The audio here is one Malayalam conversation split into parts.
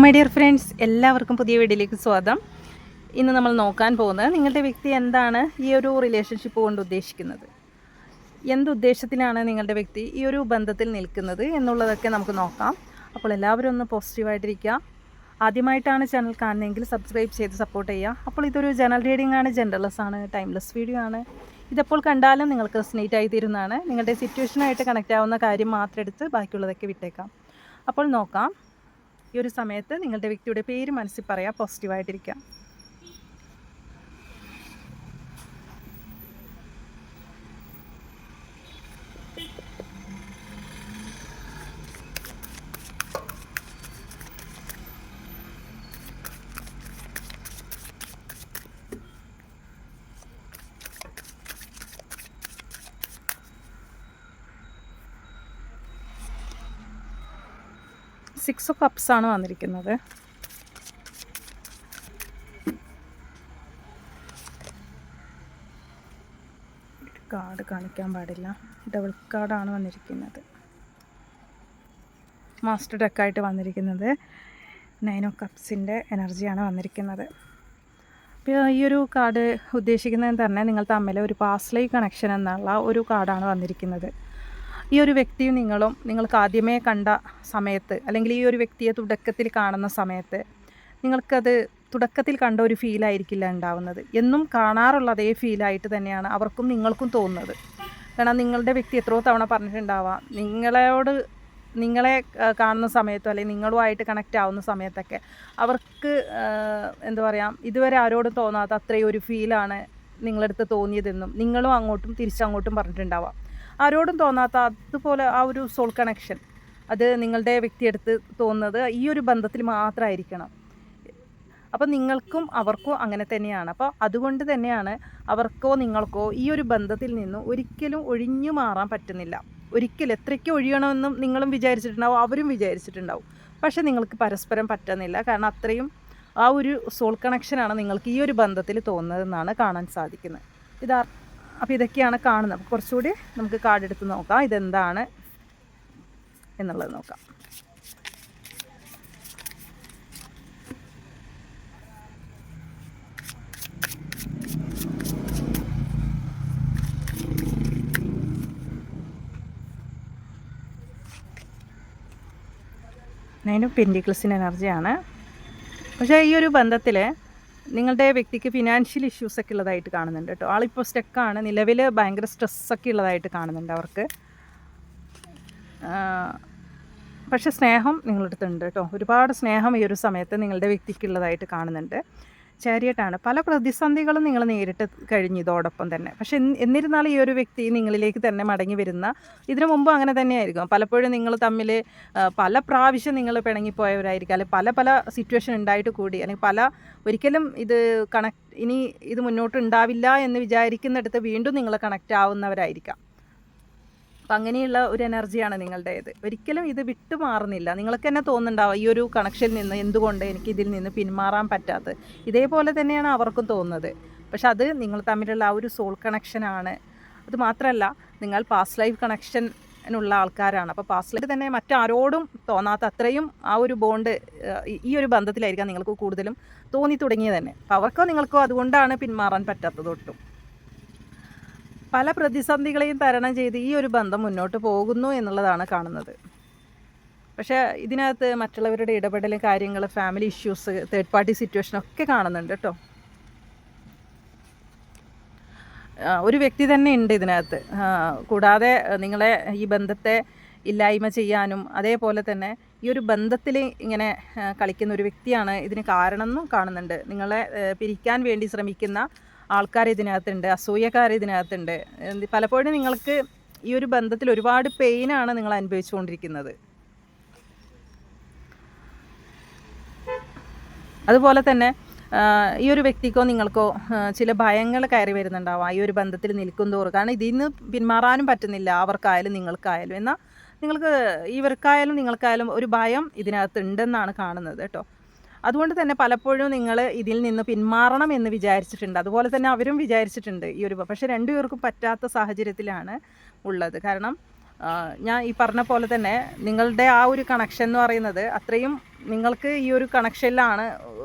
മൈ ഡിയർ ഫ്രണ്ട്സ്, എല്ലാവർക്കും പുതിയ വീഡിയോയിലേക്ക് സ്വാഗതം. ഇന്ന് നമ്മൾ നോക്കാൻ പോകുന്നത് നിങ്ങളുടെ വ്യക്തി എന്താണ് ഈ ഒരു റിലേഷൻഷിപ്പ് കൊണ്ട് ഉദ്ദേശിക്കുന്നത്, എന്തുദ്ദേശത്തിലാണ് നിങ്ങളുടെ വ്യക്തി ഈ ഒരു ബന്ധത്തിൽ നിൽക്കുന്നത് എന്നുള്ളതൊക്കെ നമുക്ക് നോക്കാം. അപ്പോൾ എല്ലാവരും ഒന്ന് പോസിറ്റീവായിട്ടിരിക്കുക. ആദ്യമായിട്ടാണ് ചാനൽ കാണുന്നതെങ്കിൽ സബ്സ്ക്രൈബ് ചെയ്ത് സപ്പോർട്ട് ചെയ്യുക. അപ്പോൾ ഇതൊരു ജനറൽ റീഡിംഗ് ആണ്, ജെൻഡർലെസ് ആണ്, ടൈംലെസ് വീഡിയോ ആണ്. ഇതെപ്പോൾ കണ്ടാലും നിങ്ങൾക്ക് റെസൊനേറ്റ് ആയി തീരുന്നതാണ്. നിങ്ങളുടെ സിറ്റുവേഷനായിട്ട് കണക്റ്റ് ആവുന്ന കാര്യം മാത്രം എടുത്ത് ബാക്കിയുള്ളതൊക്കെ വിട്ടേക്കാം. അപ്പോൾ നോക്കാം. ഈ ഒരു സമയത്ത് നിങ്ങളുടെ വ്യക്തിയുടെ പേര് മനസ്സിൽ പറയാം, പോസിറ്റീവായിട്ടിരിക്കാം. സിക്സ് ഓഫ് കപ്സ് ആണ് വന്നിരിക്കുന്നത്. കാർഡ് കാണിക്കാൻ പാടില്ല. ഡബിൾ കാർഡാണ് വന്നിരിക്കുന്നത്. മാസ്റ്റർ ഡെക്കായിട്ട് വന്നിരിക്കുന്നത് 9 ഓഫ് കപ്സിൻ്റെ എനർജിയാണ് വന്നിരിക്കുന്നത്. അപ്പോൾ ഈ ഒരു കാർഡ് ഉദ്ദേശിക്കുന്നത് തന്നെ നിങ്ങൾ തമ്മിൽ ഒരു പാസ്റ്റ് ലൈഫ് കണക്ഷൻ എന്നുള്ള ഒരു കാർഡാണ് വന്നിരിക്കുന്നത്. ഈ ഒരു വ്യക്തിയും നിങ്ങളും നിങ്ങൾക്ക് ആദ്യമേ കണ്ട സമയത്ത്, അല്ലെങ്കിൽ ഈ ഒരു വ്യക്തിയെ തുടക്കത്തിൽ കാണുന്ന സമയത്ത് നിങ്ങൾക്കത് തുടക്കത്തിൽ കണ്ട ഒരു ഫീലായിരിക്കില്ല ഉണ്ടാവുന്നത്. എന്നും കാണാറുള്ള അതേ ഫീലായിട്ട് തന്നെയാണ് അവർക്കും നിങ്ങൾക്കും തോന്നുന്നത്. കാരണം നിങ്ങളുടെ വ്യക്തി എത്രയോ തവണ പറഞ്ഞിട്ടുണ്ടാവാം, നിങ്ങളെ കാണുന്ന സമയത്തോ അല്ലെങ്കിൽ നിങ്ങളുമായിട്ട് കണക്റ്റ് ആവുന്ന സമയത്തൊക്കെ അവർക്ക് എന്താ പറയുക, ഇതുവരെ ആരോടും തോന്നാത്ത അത്രയും ഒരു ഫീലാണ് നിങ്ങളടുത്ത് തോന്നിയതെന്നും നിങ്ങളും അങ്ങോട്ടും തിരിച്ചങ്ങോട്ടും പറഞ്ഞിട്ടുണ്ടാവാം. ആരോടും തോന്നാത്ത അതുപോലെ ആ ഒരു സോൾ കണക്ഷൻ അത് നിങ്ങളുടെ വ്യക്തിയെടുത്ത് തോന്നുന്നത് ഈ ഒരു ബന്ധത്തിൽ മാത്രമായിരിക്കണം. അപ്പോൾ നിങ്ങൾക്കും അവർക്കോ അങ്ങനെ തന്നെയാണ്. അപ്പോൾ അതുകൊണ്ട് തന്നെയാണ് അവർക്കോ നിങ്ങൾക്കോ ഈ ഒരു ബന്ധത്തിൽ നിന്നും ഒരിക്കലും ഒഴിഞ്ഞു മാറാൻ പറ്റുന്നില്ല. ഒരിക്കലും എത്രയ്ക്ക് ഒഴിയണമെന്നും നിങ്ങളും വിചാരിച്ചിട്ടുണ്ടാവും, അവരും വിചാരിച്ചിട്ടുണ്ടാവും. പക്ഷേ നിങ്ങൾക്ക് പരസ്പരം പറ്റുന്നില്ല. കാരണം അത്രയും ആ ഒരു സോൾ കണക്ഷനാണ് നിങ്ങൾക്ക് ഈ ഒരു ബന്ധത്തിൽ തോന്നുന്നതെന്നാണ് കാണാൻ സാധിക്കുന്നത്. അപ്പോൾ ഇതൊക്കെയാണ് കാണുന്നത്. അപ്പോൾ കുറച്ചുകൂടി നമുക്ക് കാർഡ് എടുത്ത് നോക്കാം, ഇതെന്താണ് എന്നുള്ളത് നോക്കാം. നൈൻ ഓഫ് പെൻറ്റിക്കിൾസിൻ്റെ എനർജിയാണ്. പക്ഷേ ഈ ഒരു ബന്ധത്തിൽ നിങ്ങളുടെ വ്യക്തിക്ക് ഫിനാൻഷ്യൽ ഇഷ്യൂസൊക്കെ ഉള്ളതായിട്ട് കാണുന്നുണ്ട് കേട്ടോ. ആളിപ്പോൾ സ്റ്റക്കാണ്, നിലവിൽ ഭയങ്കര സ്ട്രെസ്സൊക്കെ ഉള്ളതായിട്ട് കാണുന്നുണ്ട് അവർക്ക്. പക്ഷേ സ്നേഹം നിങ്ങളടുത്തുണ്ട് കേട്ടോ. ഒരുപാട് സ്നേഹം ഈ ഒരു സമയത്ത് നിങ്ങളുടെ വ്യക്തിക്കുള്ളതായിട്ട് കാണുന്നുണ്ട്. ചാരിയറ്റാണ്. പല പ്രതിസന്ധികളും നിങ്ങൾ നേരിട്ട് കഴിഞ്ഞു ഇതോടൊപ്പം തന്നെ. പക്ഷെ എന്നിരുന്നാലും ഈ ഒരു വ്യക്തി നിങ്ങളിലേക്ക് തന്നെ മടങ്ങി വരുന്ന, ഇതിനു മുമ്പ് അങ്ങനെ തന്നെയായിരിക്കും. പലപ്പോഴും നിങ്ങൾ തമ്മിൽ പല പ്രാവശ്യം നിങ്ങൾ പിണങ്ങിപ്പോയവരായിരിക്കും, അല്ലെങ്കിൽ പല പല സിറ്റുവേഷൻ ഉണ്ടായിട്ട് കൂടി, അല്ലെങ്കിൽ ഒരിക്കലും ഇനി ഇത് മുന്നോട്ട് ഉണ്ടാവില്ല എന്ന് വിചാരിക്കുന്നിടത്ത് വീണ്ടും നിങ്ങൾ കണക്റ്റ് ആവുന്നവരായിരിക്കാം. അപ്പം അങ്ങനെയുള്ള ഒരു എനർജിയാണ് നിങ്ങളുടേത്. ഒരിക്കലും ഇത് വിട്ടുമാറുന്നില്ല. നിങ്ങൾക്ക് തന്നെ തോന്നുന്നുണ്ടാവും ഈ ഒരു കണക്ഷനിൽ നിന്ന് എന്തുകൊണ്ട് എനിക്ക് ഇതിൽ നിന്ന് പിന്മാറാൻ പറ്റാത്തത്. ഇതേപോലെ തന്നെയാണ് അവർക്കും തോന്നുന്നത്. പക്ഷെ അത് നിങ്ങൾ തമ്മിലുള്ള ആ ഒരു സോൾ കണക്ഷനാണ്. അത് മാത്രമല്ല, നിങ്ങൾ പാസ്റ്റ് ലൈഫ് കണക്ഷനുള്ള ആൾക്കാരാണ്. അപ്പോൾ പാസ്റ്റ് ലൈഫ് തന്നെ മറ്റാരോടും തോന്നാത്ത അത്രയും ആ ഒരു ബോണ്ട് ഈ ഒരു ബന്ധത്തിലായിരിക്കാം നിങ്ങൾക്ക് കൂടുതലും തോന്നി തുടങ്ങിയത് തന്നെ. അപ്പോൾ അവർക്കോ നിങ്ങൾക്കോ അതുകൊണ്ടാണ് പിന്മാറാൻ പറ്റാത്തത് ഒട്ടും. പല പ്രതിസന്ധികളെയും തരണം ചെയ്ത് ഈ ഒരു ബന്ധം മുന്നോട്ട് പോകുന്നു എന്നുള്ളതാണ് കാണുന്നത്. പക്ഷേ ഇതിനകത്ത് മറ്റുള്ളവരുടെ ഇടപെടൽ, കാര്യങ്ങൾ, ഫാമിലി ഇഷ്യൂസ്, തേർഡ് പാർട്ടി സിറ്റുവേഷനൊക്കെ കാണുന്നുണ്ട് കേട്ടോ. ഒരു വ്യക്തി തന്നെ ഉണ്ട് ഇതിനകത്ത്. കൂടാതെ നിങ്ങളെ ഈ ബന്ധത്തെ ഇല്ലായ്മ ചെയ്യാനും അതേപോലെ തന്നെ ഈ ഒരു ബന്ധത്തിൽ ഇങ്ങനെ കളിക്കുന്ന ഒരു വ്യക്തിയാണ് ഇതിന് കാരണമെന്നും കാണുന്നുണ്ട്. നിങ്ങളെ പിരിക്കാൻ വേണ്ടി ശ്രമിക്കുന്ന ആൾക്കാർ ഇതിനകത്തുണ്ട്, അസൂയക്കാർ ഇതിനകത്തുണ്ട്. പലപ്പോഴും നിങ്ങൾക്ക് ഈ ഒരു ബന്ധത്തിൽ ഒരുപാട് പെയിനാണ് നിങ്ങൾ അനുഭവിച്ചുകൊണ്ടിരിക്കുന്നത്. അതുപോലെ തന്നെ ഈ ഒരു വ്യക്തിക്കോ നിങ്ങൾക്കോ ചില ഭയങ്ങൾ കയറി വരുന്നുണ്ടാവാം ഈ ഒരു ബന്ധത്തിൽ നിൽക്കും തോറും. കാരണം ഇതിൽ നിന്ന് പിന്മാറാനും പറ്റുന്നില്ല, അവർക്കായാലും നിങ്ങൾക്കായാലും. എന്നാൽ ഇവർക്കായാലും നിങ്ങൾക്കായാലും ഒരു ഭയം ഇതിനകത്ത് ഉണ്ടെന്നാണ് കാണുന്നത് കേട്ടോ. അതുകൊണ്ട് തന്നെ പലപ്പോഴും നിങ്ങൾ ഇതിൽ നിന്ന് പിന്മാറണം എന്ന് വിചാരിച്ചിട്ടുണ്ട്. അതുപോലെ തന്നെ അവരും വിചാരിച്ചിട്ടുണ്ട് ഈ ഒരു, പക്ഷേ രണ്ടുപേർക്കും പറ്റാത്ത സാഹചര്യത്തിലാണ് ഉള്ളത്. കാരണം ഞാൻ ഈ പറഞ്ഞ പോലെ തന്നെ നിങ്ങളുടെ ആ ഒരു കണക്ഷൻ എന്ന് പറയുന്നത് അത്രയും നിങ്ങൾക്ക് ഈ ഒരു കണക്ഷനിലാണ്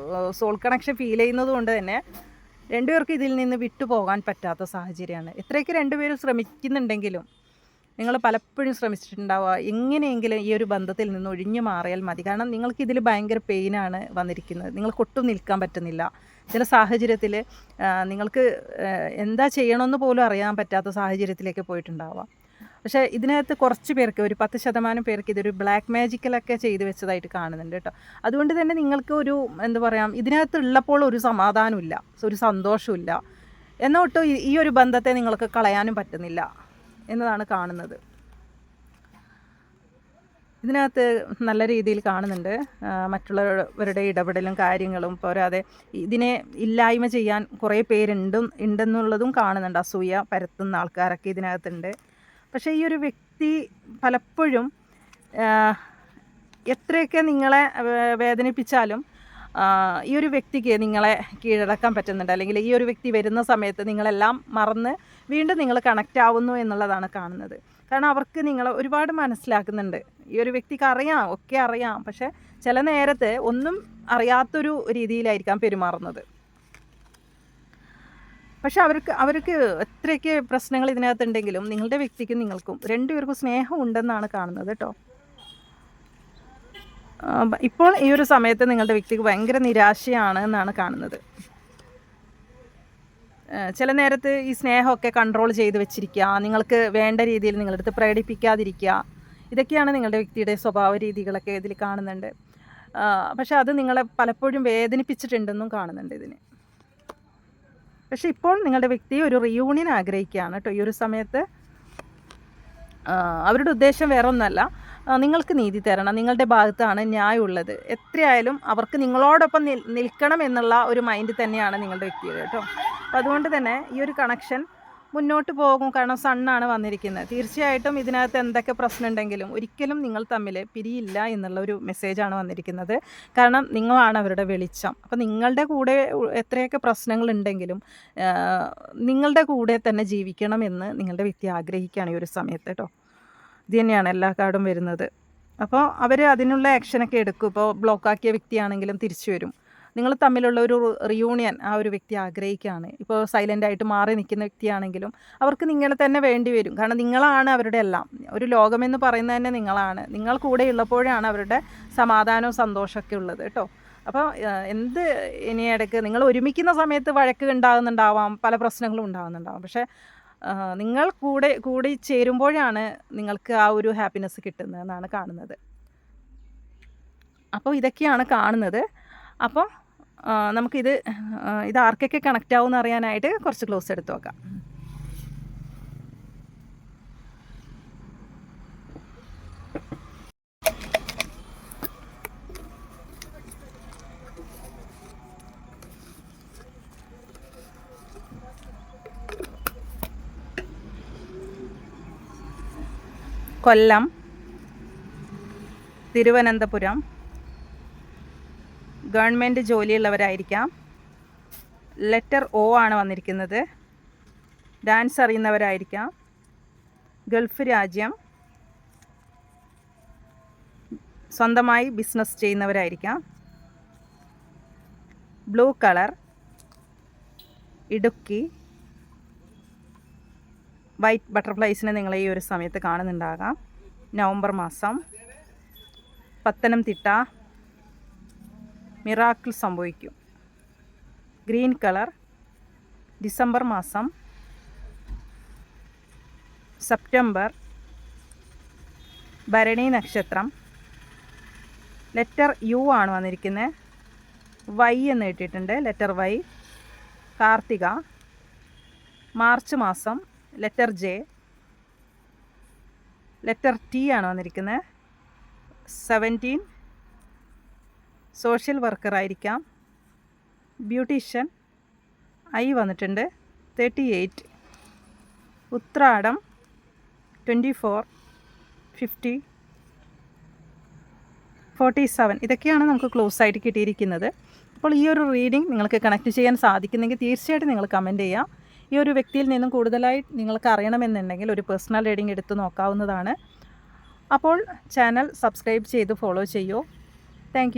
സോൾ കണക്ഷൻ ഫീൽ ചെയ്യുന്നത് കൊണ്ട് തന്നെ രണ്ടുപേർക്ക് ഇതിൽ നിന്ന് വിട്ടുപോകാൻ പറ്റാത്ത സാഹചര്യമാണ്. എത്രയൊക്കെ രണ്ടുപേരും ശ്രമിക്കുന്നുണ്ടെങ്കിലും നിങ്ങൾ പലപ്പോഴും ശ്രമിച്ചിട്ടുണ്ടാവുക എങ്ങനെയെങ്കിലും ഈ ഒരു ബന്ധത്തിൽ നിന്ന് ഒഴിഞ്ഞു മാറിയാൽ മതി. കാരണം നിങ്ങൾക്കിതിൽ ഭയങ്കര പെയിനാണ് വന്നിരിക്കുന്നത്, നിങ്ങൾക്കൊട്ടും നിൽക്കാൻ പറ്റുന്നില്ല. ചില സാഹചര്യത്തിൽ നിങ്ങൾക്ക് എന്താ ചെയ്യണമെന്ന് പോലും അറിയാൻ പറ്റാത്ത സാഹചര്യത്തിലേക്ക് പോയിട്ടുണ്ടാവാം. പക്ഷേ ഇതിനകത്ത് കുറച്ച് പേർക്ക്, ഒരു 10% പേർക്ക് ഇതൊരു ബ്ലാക്ക് മാജിക്കലൊക്കെ ചെയ്ത് വെച്ചതായിട്ട് കാണുന്നുണ്ട് കേട്ടോ. അതുകൊണ്ട് തന്നെ നിങ്ങൾക്ക് ഒരു എന്താ പറയുക, ഇതിനകത്തുള്ളപ്പോൾ ഒരു സമാധാനമില്ല, ഒരു സന്തോഷമില്ല, എന്നൊട്ടും ഈ ഒരു ബന്ധത്തെ നിങ്ങൾക്ക് കളയാനും പറ്റുന്നില്ല എന്നതാണ് കാണുന്നത്. ഇതിനകത്ത് നല്ല രീതിയിൽ കാണുന്നുണ്ട് മറ്റുള്ളവരുടെ ഇടപെടലും കാര്യങ്ങളും. പോരാതെ ഇതിനെ ഇല്ലായ്മ ചെയ്യാൻ കുറേ ഉണ്ടെന്നുള്ളതും കാണുന്നുണ്ട്. അസൂയ പരത്തുന്ന ആൾക്കാരൊക്കെ ഇതിനകത്തുണ്ട്. പക്ഷേ ഈ ഒരു വ്യക്തി പലപ്പോഴും എത്രയൊക്കെ നിങ്ങളെ വേദനിപ്പിച്ചാലും ഈ ഒരു വ്യക്തിക്ക് നിങ്ങളെ കീഴടക്കാൻ പറ്റുന്നുണ്ട്. അല്ലെങ്കിൽ ഈ ഒരു വ്യക്തി വരുന്ന സമയത്ത് നിങ്ങളെല്ലാം മറന്ന് വീണ്ടും നിങ്ങൾ കണക്റ്റ് ആവുന്നു എന്നുള്ളതാണ് കാണുന്നത്. കാരണം അവർക്ക് നിങ്ങളെ ഒരുപാട് മനസ്സിലാക്കുന്നുണ്ട്. ഈ ഒരു വ്യക്തിക്ക് ഒക്കെ അറിയാം. പക്ഷേ ചില നേരത്ത് ഒന്നും അറിയാത്തൊരു രീതിയിലായിരിക്കാം പെരുമാറുന്നത്. പക്ഷെ അവർക്ക് എത്രയൊക്കെ പ്രശ്നങ്ങൾ ഇതിനകത്തുണ്ടെങ്കിലും നിങ്ങളുടെ വ്യക്തിക്കും നിങ്ങൾക്കും രണ്ടുപേർക്കും സ്നേഹം ഉണ്ടെന്നാണ് കാണുന്നത് കേട്ടോ. ഇപ്പോൾ ഈ ഒരു സമയത്ത് നിങ്ങളുടെ വ്യക്തിക്ക് ഭയങ്കര നിരാശയാണ് എന്നാണ് കാണുന്നത്. ചില നേരത്ത് ഈ സ്നേഹമൊക്കെ കൺട്രോൾ ചെയ്ത് വെച്ചിരിക്കുക, നിങ്ങൾക്ക് വേണ്ട രീതിയിൽ നിങ്ങളുടെ അടുത്ത് പ്രകടിപ്പിക്കാതിരിക്കുക, ഇതൊക്കെയാണ് നിങ്ങളുടെ വ്യക്തിയുടെ സ്വഭാവ രീതികളൊക്കെ ഇതിൽ കാണുന്നുണ്ട്. പക്ഷെ അത് നിങ്ങളെ പലപ്പോഴും വേദനിപ്പിച്ചിട്ടുണ്ടെന്നും കാണുന്നുണ്ട് ഇതിന്. പക്ഷെ ഇപ്പോൾ നിങ്ങളുടെ വ്യക്തി ഒരു റിയൂണിയൻ ആഗ്രഹിക്കുകയാണ് കേട്ടോ. ഈ ഒരു സമയത്ത് അവരുടെ ഉദ്ദേശം വേറെ ഒന്നല്ല, നിങ്ങൾക്ക് നീതി തരണം, നിങ്ങളുടെ ഭാഗത്താണ് ന്യായമുള്ളത്. എത്രയായാലും അവർക്ക് നിങ്ങളോടൊപ്പം നിൽക്കണം എന്നുള്ള ഒരു മൈൻഡ് തന്നെയാണ് നിങ്ങളുടെ വ്യക്തിയുടെ കേട്ടോ. അപ്പോൾ അതുകൊണ്ട് തന്നെ ഈ ഒരു കണക്ഷൻ മുന്നോട്ട് പോകും. കാരണം സണ്ണാണ് വന്നിരിക്കുന്നത്. തീർച്ചയായിട്ടും ഇതിനകത്ത് എന്തൊക്കെ പ്രശ്നം ഉണ്ടെങ്കിലും ഒരിക്കലും നിങ്ങൾ തമ്മിൽ പിരിയില്ല എന്നുള്ള ഒരു മെസ്സേജാണ് വന്നിരിക്കുന്നത്. കാരണം നിങ്ങളാണ് അവരുടെ വെളിച്ചം. അപ്പോൾ നിങ്ങളുടെ കൂടെ എത്രയൊക്കെ പ്രശ്നങ്ങളുണ്ടെങ്കിലും നിങ്ങളുടെ കൂടെ തന്നെ ജീവിക്കണമെന്ന് നിങ്ങളുടെ വ്യക്തി ആഗ്രഹിക്കുകയാണ് ഈ ഒരു സമയത്ത് കേട്ടോ. ഇത് തന്നെയാണ് എല്ലാ കാർഡും വരുന്നത്. അപ്പോൾ അവർ അതിനുള്ള ആക്ഷനൊക്കെ എടുക്കും. ഇപ്പോൾ ബ്ലോക്കാക്കിയ വ്യക്തിയാണെങ്കിലും തിരിച്ചു വരും. നിങ്ങൾ തമ്മിലുള്ള ഒരു റിയൂണിയൻ ആ ഒരു വ്യക്തി ആഗ്രഹിക്കുകയാണ്. ഇപ്പോൾ സൈലൻ്റായിട്ട് മാറി നിൽക്കുന്ന വ്യക്തിയാണെങ്കിലും അവർക്ക് നിങ്ങളെ തന്നെ വേണ്ടി വരും. കാരണം നിങ്ങളാണ് അവരുടെ എല്ലാം. ഒരു ലോകമെന്ന് പറയുന്നത് തന്നെ നിങ്ങളാണ്. നിങ്ങൾ കൂടെ ഉള്ളപ്പോഴാണ് അവരുടെ സമാധാനവും സന്തോഷമൊക്കെ ഉള്ളത് കേട്ടോ. അപ്പോൾ എന്ത് ഇനി ഇടയ്ക്ക് നിങ്ങൾ ഒരുമിക്കുന്ന സമയത്ത് വഴക്ക് ഉണ്ടാകുന്നുണ്ടാവാം, പല പ്രശ്നങ്ങളും ഉണ്ടാകുന്നുണ്ടാവാം. പക്ഷേ നിങ്ങൾ കൂടി ചേരുമ്പോഴാണ് നിങ്ങൾക്ക് ആ ഒരു ഹാപ്പിനെസ് കിട്ടുന്നതെന്നാണ് കാണുന്നത്. അപ്പോൾ ഇതൊക്കെയാണ് കാണുന്നത്. അപ്പോൾ നമുക്കിത് ആർക്കൊക്കെ കണക്റ്റ് ആവുമെന്ന് അറിയാനായിട്ട് കുറച്ച് ക്ലോസ് എടുത്ത് നോക്കാം. കൊല്ലം, തിരുവനന്തപുരം, ഗവൺമെൻറ് ജോലിയുള്ളവരായിരിക്കാം. ലെറ്റർ O ആണ് വന്നിരിക്കുന്നത്. ഡാൻസ് അറിയുന്നവരായിരിക്കാം. ഗൾഫ് രാജ്യം, സ്വന്തമായി ബിസിനസ് ചെയ്യുന്നവരായിരിക്കാം. Blue colour, Idukki. വൈറ്റ് ബട്ടർഫ്ലൈസിനെ നിങ്ങൾ ഈ ഒരു സമയത്ത് കാണുന്നുണ്ടാകാം. നവംബർ മാസം. പത്തനംതിട്ട, മിറാക്കിൾ സംഭവിക്കും. ഗ്രീൻ കളർ, ഡിസംബർ മാസം. സെപ്റ്റംബർ, ഭരണി നക്ഷത്രം. ലെറ്റർ U ആണ് വന്നിരിക്കുന്നത്. Y എന്ന് ഇട്ടിട്ടുണ്ട്, ലെറ്റർ Y. കാർത്തിക, മാർച്ച് മാസം. Letter J. ലെറ്റർ T ആണ് വന്നിരിക്കുന്നത്. 17. സോഷ്യൽ വർക്കറായിരിക്കാം. ബ്യൂട്ടീഷ്യൻ. I വന്നിട്ടുണ്ട്. 38. ഉത്രാടം. 24, 50, 47. ഇതൊക്കെയാണ് നമുക്ക് ക്ലോസ് ആയിട്ട് കിട്ടിയിരിക്കുന്നത്. അപ്പോൾ ഈ ഒരു റീഡിംഗ് നിങ്ങൾക്ക് കണക്ട് ചെയ്യാൻ സാധിക്കുന്നെങ്കിൽ തീർച്ചയായിട്ടും നിങ്ങൾ കമൻറ്റ് ചെയ്യുക. ഈ ഒരു വ്യക്തിയിൽ നിന്നും കൂടുതലായി നിങ്ങൾക്ക് അറിയണമെന്നുണ്ടെങ്കിൽ ഒരു പേഴ്സണൽ റീഡിംഗ് എടുത്ത് നോക്കാവുന്നതാണ്. അപ്പോൾ ചാനൽ സബ്സ്ക്രൈബ് ചെയ്ത് ഫോളോ ചെയ്യൂ. താങ്ക്